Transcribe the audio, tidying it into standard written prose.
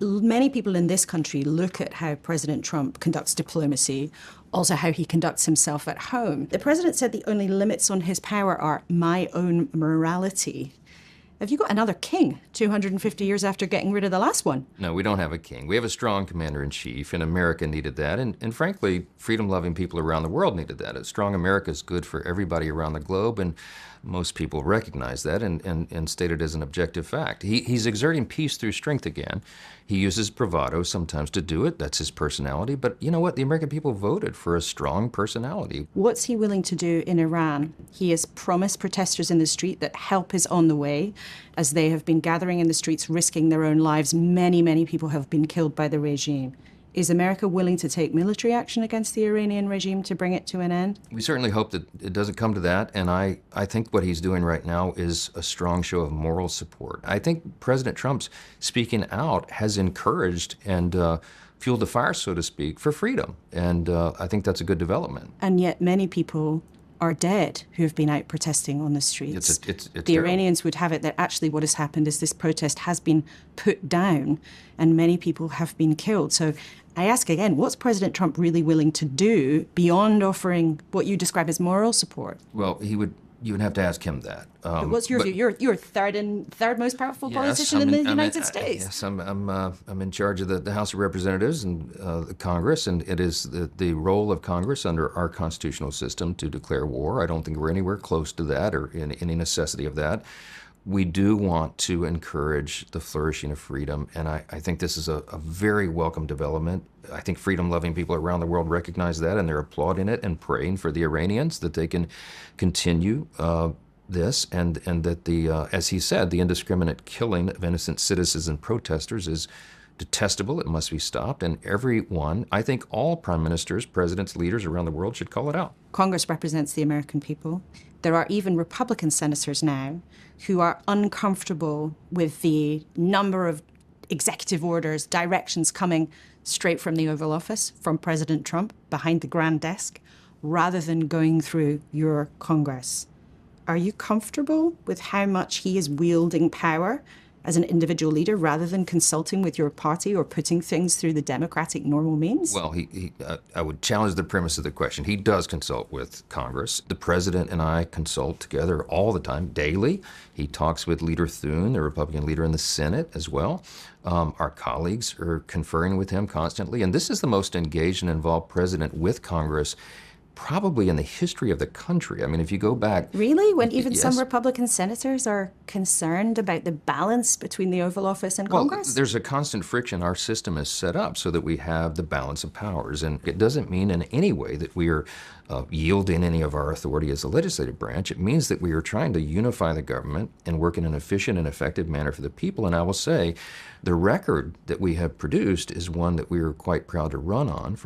Many people in this country look at how President Trump conducts diplomacy, also how he conducts himself at home. The president said the only limits on his power are my own morality. Have you got another king 250 years after getting rid of the last one? No, we don't have a king. We have a strong commander-in-chief, and America needed that. And frankly, freedom-loving people around the world needed that. A strong America is good for everybody around the globe, and most people recognize that and state it as an objective fact. He's exerting peace through strength again. He uses bravado sometimes to do it. That's his personality. But you know what? The American people voted for a strong personality. What's he willing to do in Iran? He has promised protesters in the street that help is on the way. As they have been gathering in the streets, risking their own lives, many people have been killed by the regime. Is America willing to take military action against the Iranian regime to bring it to an end? We certainly hope that it doesn't come to that, and I think what he's doing right now is a strong show of moral support. I think President Trump's speaking out has encouraged and fueled the fire, so to speak, for freedom, and I think that's a good development. And yet many people are dead who have been out protesting on the streets. It's the terrible. Iranians would have it that actually what has happened is this protest has been put down and many people have been killed. So I ask again, what's President Trump really willing to do beyond offering what you describe as moral support? Well, you would have to ask him that. What's your view? You're third most powerful politician in the United States. Yes, I'm in charge of the House of Representatives and the Congress, and it is the role of Congress under our constitutional system to declare war. I don't think we're anywhere close to that or in any necessity of that. We do want to encourage the flourishing of freedom, and I think this is a very welcome development. I think freedom-loving people around the world recognize that, and they're applauding it and praying for the Iranians that they can continue this, and that as he said, the indiscriminate killing of innocent citizens and protesters is detestable. It must be stopped, and everyone, I think all prime ministers, presidents, leaders around the world should call it out. Congress represents the American people. There are even Republican senators now who are uncomfortable with the number of executive orders, directions coming straight from the Oval Office, from President Trump, behind the grand desk, rather than going through your Congress. Are you comfortable with how much he is wielding power as an individual leader rather than consulting with your party or putting things through the democratic normal means? Well, I would challenge the premise of the question. He does consult with Congress. The president and I consult together all the time, daily. He talks with Leader Thune, the Republican leader in the Senate, as well. Our colleagues are conferring with him constantly. And this is the most engaged and involved president with Congress probably in the history of the country. I mean, if you go back... Really? When even yes. some Republican senators are concerned about the balance between the Oval Office and Congress? Well, there's a constant friction. Our system is set up so that we have the balance of powers. And it doesn't mean in any way that we are yielding any of our authority as the legislative branch. It means that we are trying to unify the government and work in an efficient and effective manner for the people. And I will say, the record that we have produced is one that we are quite proud to run on.